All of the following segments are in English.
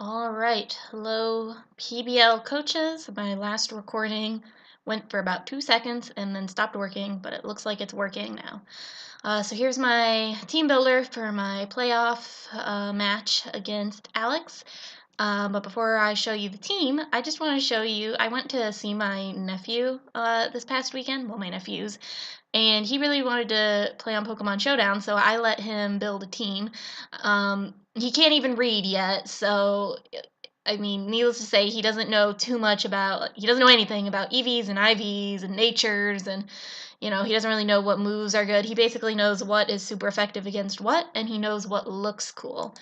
All right, hello PBL coaches. My last recording went for about 2 seconds and then stopped working, but it looks like it's working now. So here's my team builder for my playoff match against Alex. But before I show you the team, I just want to show you, I went to see my nephew this past weekend, well, my nephews, and he really wanted to play on Pokemon Showdown, so I let him build a team. He can't even read yet, so I mean, needless to say, he doesn't know too much about, he doesn't know anything about EVs and IVs and natures, and, he doesn't really know what moves are good. He basically knows what is super effective against what, and he knows what looks cool.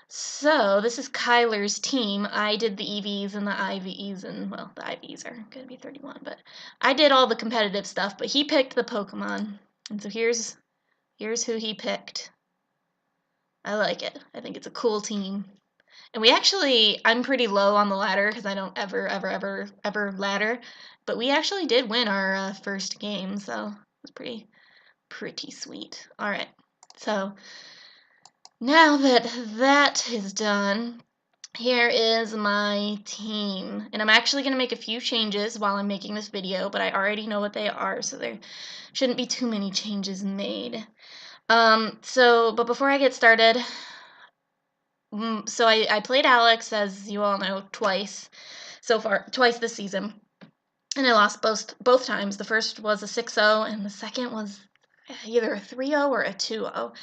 So, this is Kyler's team. I did the EVs and the IVs, and, well, the IVs are going to be 31, but I did all the competitive stuff, but he picked the Pokemon. And so here's who he picked. I like it. I think it's a cool team. And I'm pretty low on the ladder because I don't ever ladder, but we actually did win our first game, so it was pretty sweet. All right, so now that is done, here is my team. And I'm actually going to make a few changes while I'm making this video, but I already know what they are, so there shouldn't be too many changes made. But before I get started, so I played Alex, as you all know, twice this season. And I lost both times. The first was a 6-0, and the second was either a 3-0 or a 2-0.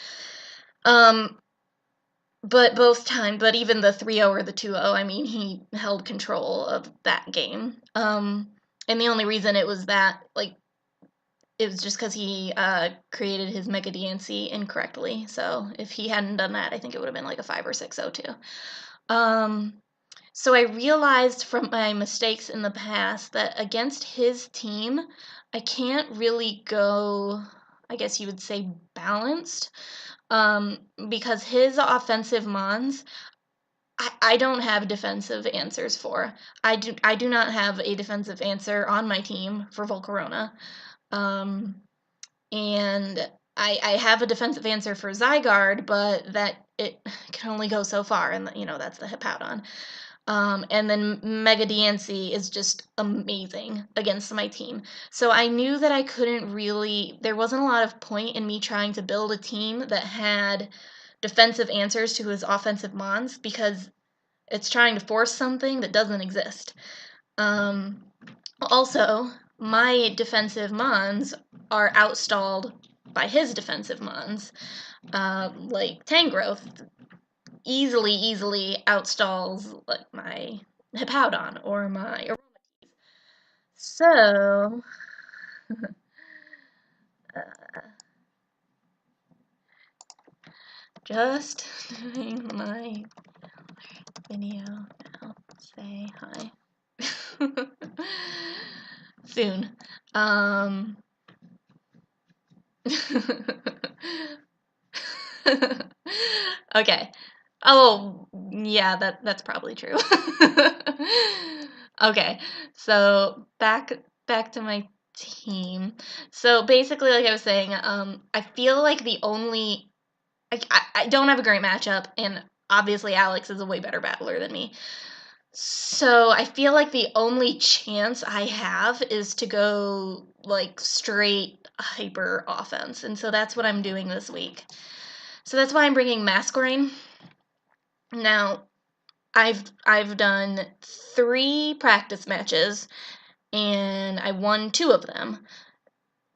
But even the 3-0 or the 2-0, I mean, he held control of that game. And the only reason it was that, it was just because he created his Mega DNC incorrectly. So if he hadn't done that, I think it would have been like a 5 or 6-0 too. So I realized from my mistakes in the past that against his team, I can't really go, I guess you would say, balanced. Because his offensive mons, I don't have defensive answers for. I do not have a defensive answer on my team for Volcarona. And I have a defensive answer for Zygarde, but it can only go so far, and that's the Hippowdon. And then Mega DNC is just amazing against my team. So I knew that there wasn't a lot of point in me trying to build a team that had defensive answers to his offensive mons, because it's trying to force something that doesn't exist. Also, my defensive mons are outstalled by his defensive mons. Like Tangrowth easily outstalls like my Hippowdon or my Aromatisse. So, just doing my video now. Say hi. Soon. Okay. Oh, yeah, that's probably true. Okay, so back to my team. So basically, like I was saying, I feel like I don't have a great matchup, and obviously Alex is a way better battler than me. So I feel like the only chance I have is to go like straight hyper offense, and so that's what I'm doing this week. So that's why I'm bringing Masquerain. Now, I've done 3 practice matches, and I won 2 of them.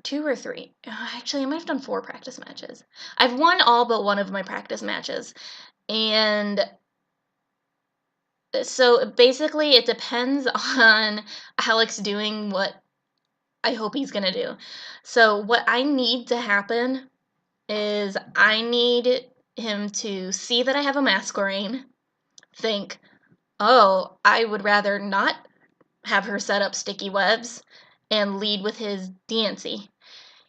2 or 3. Actually, I might have done 4 practice matches. I've won all but one of my practice matches. And so basically it depends on Alex doing what I hope he's going to do. So what I need to happen is I need him to see that I have a Masquerain, think, oh, I would rather not have her set up sticky webs, and lead with his DNC.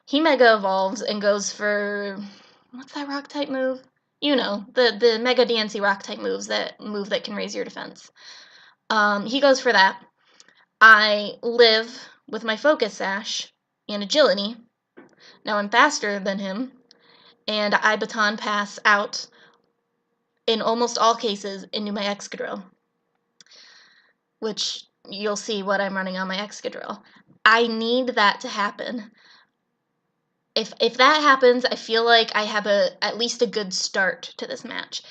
He Mega Evolves and goes for, what's that rock type move? The Mega DNC rock type moves, that move that can raise your defense. He goes for that. I live with my Focus Sash and Agility. Now I'm faster than him, and I Baton Pass out in almost all cases, into my Excadrill, which you'll see what I'm running on my Excadrill. I need that to happen. If that happens, I feel like I have at least a good start to this match.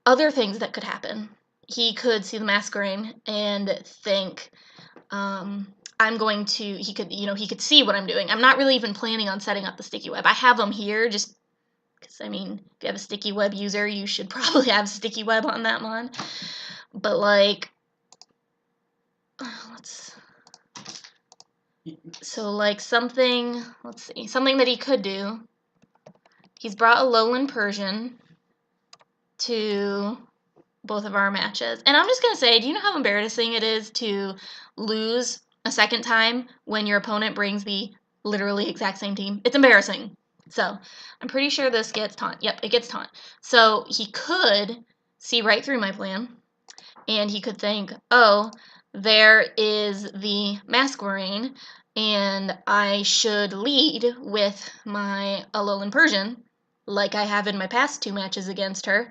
Other things that could happen. He could see the Masquerain and think, I'm going to, he could see what I'm doing. I'm not really even planning on setting up the sticky web. I have them here just because, I mean, if you have a sticky web user, you should probably have sticky web on that one. But, like, so, like, something that he could do. He's brought a Lowland Persian to both of our matches. And I'm just going to say, do you know how embarrassing it is to lose a second time when your opponent brings the literally exact same team? It's embarrassing. So, I'm pretty sure this gets taunt. Yep, it gets taunt. So, he could see right through my plan, and he could think, oh, there is the Masquerain, and I should lead with my Alolan Persian, like I have in my past 2 matches against her,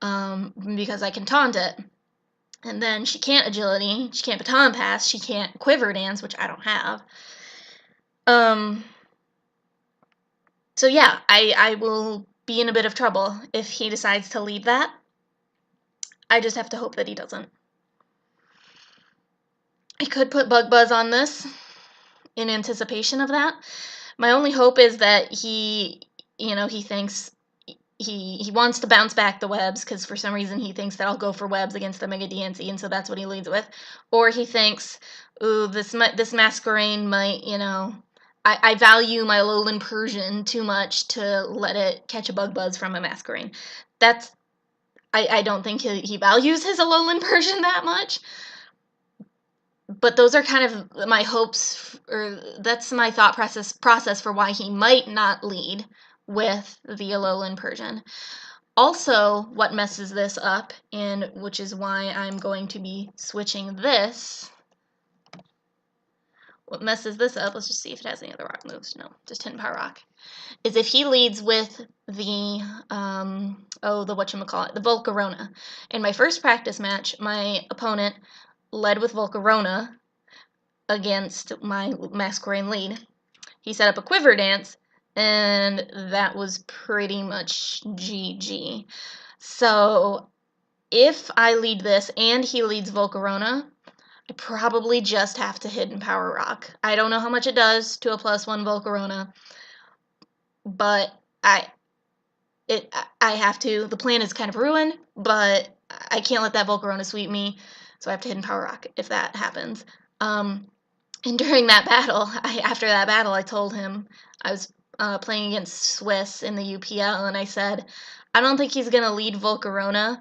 because I can taunt it. And then she can't agility, she can't baton pass, she can't quiver dance, which I don't have. So yeah, I will be in a bit of trouble if he decides to lead that. I just have to hope that he doesn't. I could put Bug Buzz on this in anticipation of that. My only hope is that he thinks he wants to bounce back the webs, because for some reason he thinks that I'll go for webs against the Mega DNC, and so that's what he leads with. Or he thinks, ooh, this Masquerain might, I value my Alolan Persian too much to let it catch a Bug Buzz from a Masquerain. I don't think he values his Alolan Persian that much. But those are kind of my hopes, or that's my thought process for why he might not lead with the Alolan Persian. Also, what messes this up, and which is why I'm going to be switching this, what messes this up, let's just see if it has any other rock moves. No, just Hidden Power Rock. Is if he leads with the, the Volcarona. In my first practice match, my opponent led with Volcarona against my Masquerain lead. He set up a Quiver Dance, and that was pretty much GG. So if I lead this and he leads Volcarona, I probably just have to Hidden Power Rock. I don't know how much it does to a +1 Volcarona, but I have to. The plan is kind of ruined, but I can't let that Volcarona sweep me, so I have to Hidden Power Rock if that happens. And during that battle, after that battle, I told him I was playing against Swiss in the UPL, and I said, I don't think he's going to lead Volcarona,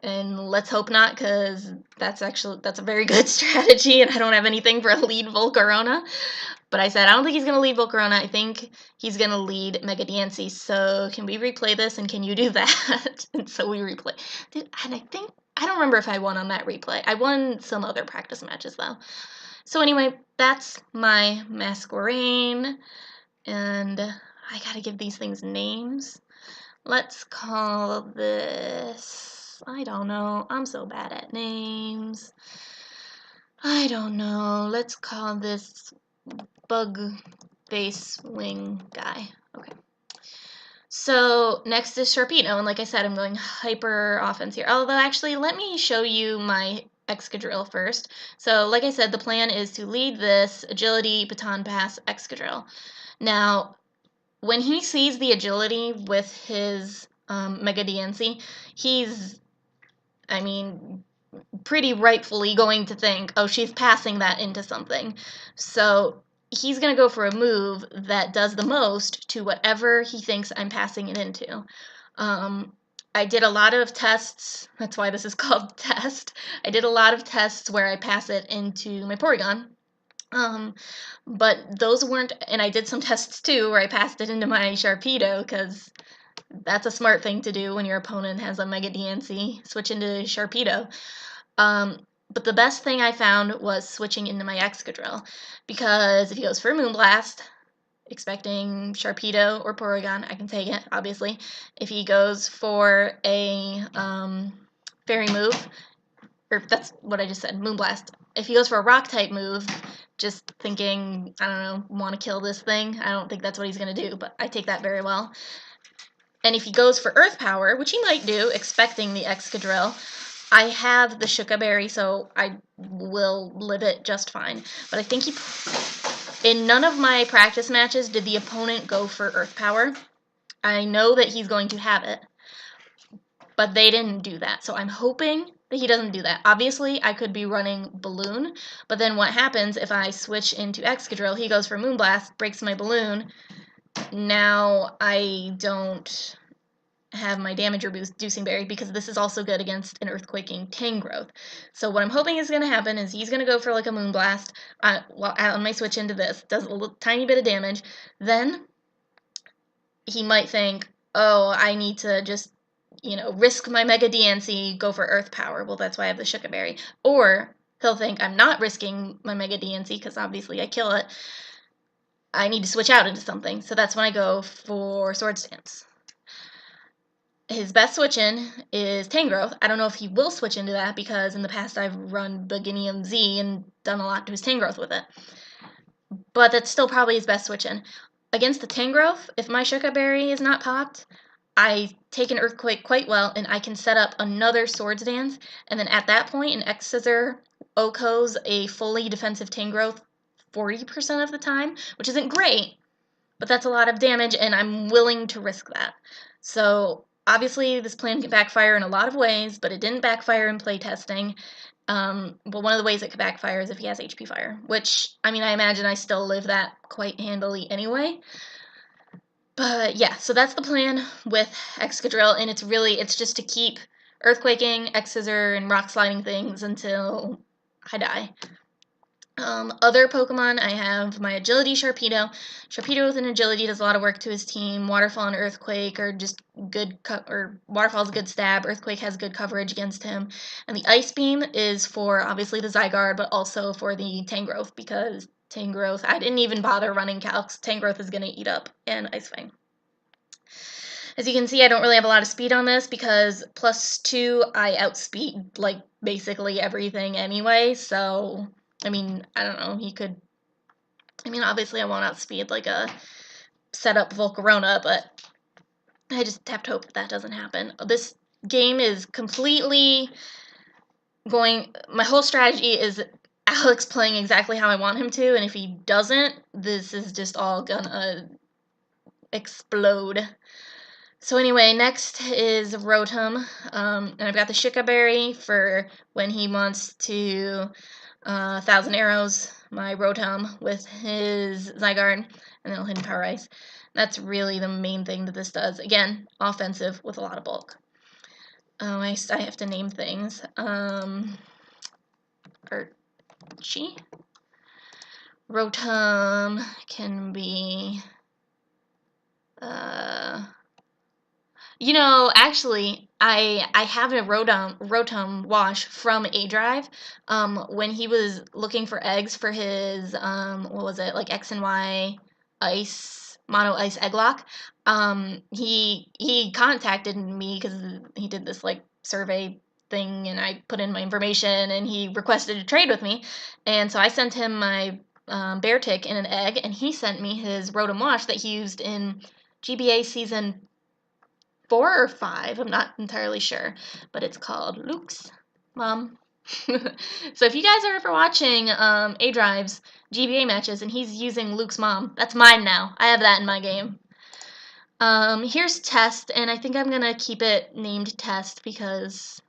and let's hope not, because that's a very good strategy, and I don't have anything for a lead Volcarona. But I said, I don't think he's going to lead Volcarona. I think he's going to lead Mega DNC. So can we replay this, and can you do that? And so we replay. I don't remember if I won on that replay. I won some other practice matches, though. So anyway, that's my Masquerain, and I gotta give these things names. Let's call this, I don't know, I'm so bad at names. I don't know, let's call this Bug Face Wing guy. Okay. So next is Sharpedo, and like I said, I'm going hyper offense here. Although actually, let me show you my Excadrill first. So like I said, the plan is to lead this Agility, Baton Pass, Excadrill. Now, when he sees the agility with his Mega DNC, he's, pretty rightfully going to think, oh, she's passing that into something. So he's going to go for a move that does the most to whatever he thinks I'm passing it into. I did a lot of tests, that's why this is called test. I did a lot of tests where I pass it into my Porygon. But those weren't, and I did some tests too where I passed it into my Sharpedo, because that's a smart thing to do when your opponent has a Mega DNC, switch into Sharpedo. But the best thing I found was switching into my Excadrill, because if he goes for Moonblast, expecting Sharpedo or Porygon, I can take it, obviously. If he goes for a fairy move, or that's what I just said, Moonblast. If he goes for a rock-type move, just thinking, I don't know, want to kill this thing, I don't think that's what he's going to do, but I take that very well. And if he goes for Earth Power, which he might do, expecting the Excadrill, I have the Shuka Berry, so I will live it just fine. But I think in none of my practice matches did the opponent go for Earth Power. I know that he's going to have it, but they didn't do that. So I'm hoping that he doesn't do that. Obviously, I could be running Balloon, but then what happens if I switch into Excadrill? He goes for Moonblast, breaks my Balloon. Now I don't have my damage reducing berry because this is also good against an earthquaking Tangrowth. So what I'm hoping is going to happen is he's going to go for like a Moonblast on my switch into this, does a little tiny bit of damage. Then he might think, oh, I need to just, risk my Mega DNC, go for Earth Power. Well, that's why I have the Shuka Berry. Or he'll think I'm not risking my Mega DNC because obviously I kill it. I need to switch out into something. So that's when I go for Swords Dance. His best switch-in is Tangrowth. I don't know if he will switch into that because in the past I've run Beginnium Z and done a lot to his Tangrowth with it. But that's still probably his best switch-in. Against the Tangrowth, if my Shuka Berry is not popped, I take an Earthquake quite well and I can set up another Swords Dance. And then at that point, an X-Scissor OHKOs a fully defensive Tangrowth 40% of the time, which isn't great, but that's a lot of damage and I'm willing to risk that. So obviously, this plan can backfire in a lot of ways, but it didn't backfire in playtesting. But one of the ways it could backfire is if he has HP Fire, which, I imagine I still live that quite handily anyway. But yeah, so that's the plan with Excadrill, and it's just to keep Earthquaking, X-Scissor, and Rock Sliding things until I die. Other Pokemon, I have my Agility Sharpedo. Sharpedo with an Agility does a lot of work to his team. Waterfall and Earthquake are just good, Waterfall's a good stab. Earthquake has good coverage against him. And the Ice Beam is for, obviously, the Zygarde, but also for the Tangrowth, because Tangrowth, I didn't even bother running Calcs. Tangrowth is going to eat up an Ice Fang. As you can see, I don't really have a lot of speed on this because +2, I outspeed, basically everything anyway, so I don't know, he could, obviously I won't outspeed like a setup Volcarona, but I just have to hope that doesn't happen. This game is completely my whole strategy is Alex playing exactly how I want him to, and if he doesn't, this is just all gonna explode. So anyway, next is Rotom, and I've got the Shuka Berry for when he wants to 1,000 Arrows my Rotom with his Zygarde, and then I'll Hidden Power Ice. That's really the main thing that this does. Again, offensive with a lot of bulk. Oh, I have to name things. Archie? Rotom can be... actually, I have a Rotom wash from A-Drive. When he was looking for eggs for his, X and Y ice, mono ice egg lock, he contacted me because he did this, survey thing, and I put in my information, and he requested a trade with me, and so I sent him my Beartic in an egg, and he sent me his Rotom wash that he used in GBA Season 4 or 5, I'm not entirely sure, but it's called Luke's Mom. So if you guys are ever watching A-Drive's GBA matches and he's using Luke's Mom, that's mine now. I have that in my game. Here's Test, and I think I'm going to keep it named Test because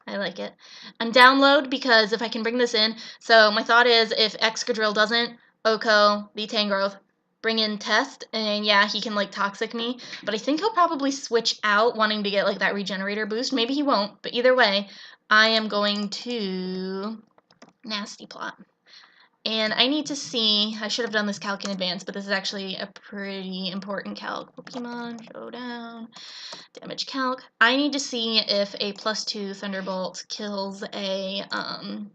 I like it. And Download because if I can bring this in, so my thought is if Excadrill doesn't, OHKO, the Tangrowth, bring in Test, and yeah, he can Toxic me, but I think he'll probably switch out wanting to get that Regenerator boost. Maybe he won't, but either way, I am going to Nasty Plot. And I need to see, I should have done this calc in advance, but this is actually a pretty important calc. Pokemon, Showdown, Damage Calc. I need to see if a +2 Thunderbolt kills a, an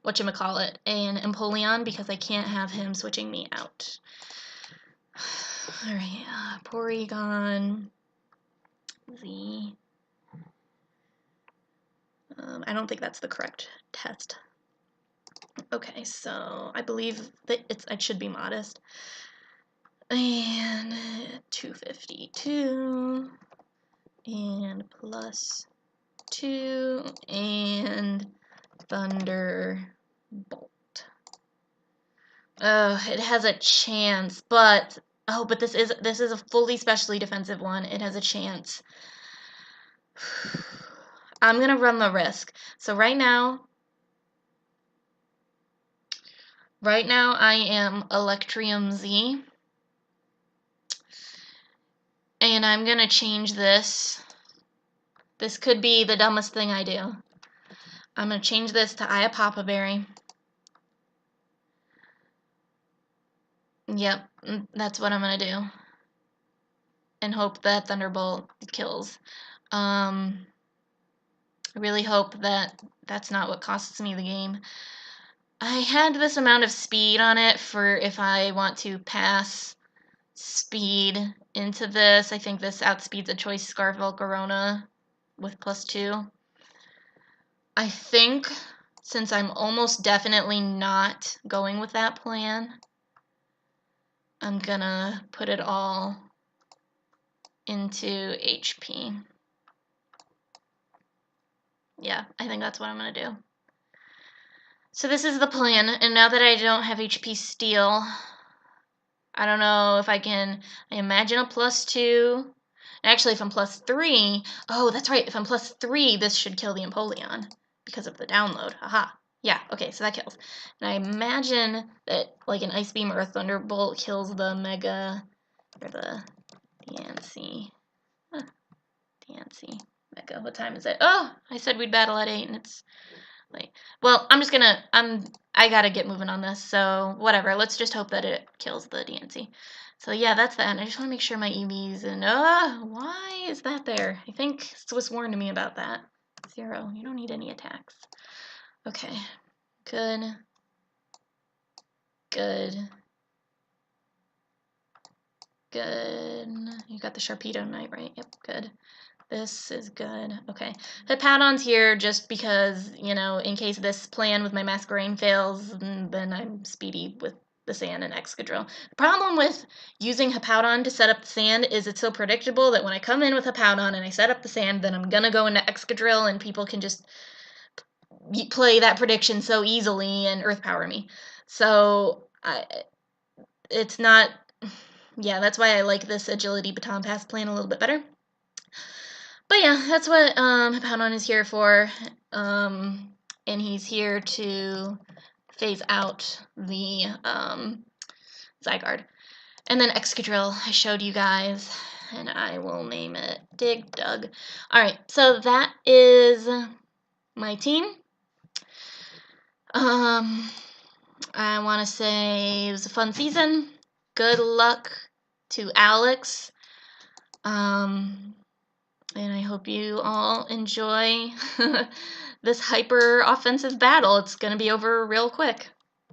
Empoleon, because I can't have him switching me out. Alright, Porygon Z. I don't think that's the correct test. Okay, so I believe that it should be modest. And 252 and +2 and Thunderbolt. Oh, it has a chance, but but this is a fully specially defensive one. It has a chance. I'm gonna run the risk. So right now I am Electrium Z. And I'm gonna change this. This could be the dumbest thing I do. I'm gonna change this to Papa Berry. Yep, that's what I'm gonna do. And hope that Thunderbolt kills. I really hope that that's not what costs me the game. I had this amount of speed on it for if I want to pass speed into this. I think this outspeeds a Choice Scarf Volcarona with +2. I think since I'm almost definitely not going with that plan, I'm gonna put it all into HP. Yeah, I think that's what I'm gonna do. So this is the plan, and now that I don't have HP Steel, I don't know if I imagine a +2. Actually, if I'm +3, oh, that's right, if I'm +3, this should kill the Empoleon because of the download. Aha. Yeah, okay, so that kills. And I imagine that, like, an Ice Beam or a Thunderbolt kills the Mega, or the Diancie. Diancie. Mega. What time is it? Oh, I said we'd battle at 8, and it's late. Well, I gotta get moving on this, so whatever. Let's just hope that it kills the Diancie. So yeah, that's that. And I just want to make sure my EVs and why is that there? I think Swiss warned me about that. 0. You don't need any attacks. Okay. Good. Good. Good. You got the Sharpedo Knight, right? Yep, good. This is good. Okay. Hippowdon's here just because, in case this plan with my Masquerain fails, then I'm speedy with the sand and Excadrill. The problem with using Hippowdon to set up the sand is it's so predictable that when I come in with Hippowdon and I set up the sand, then I'm gonna go into Excadrill and people can just play that prediction so easily and Earth Power me. So, it's not... Yeah, that's why I like this Agility Baton Pass plan a little bit better. But yeah, that's what Hippowdon is here for, and he's here to phase out the Zygarde. And then Excadrill, I showed you guys, and I will name it Dig Dug. Alright, so that is my team. I want to say it was a fun season. Good luck to Alex. And I hope you all enjoy this hyper offensive battle. It's going to be over real quick.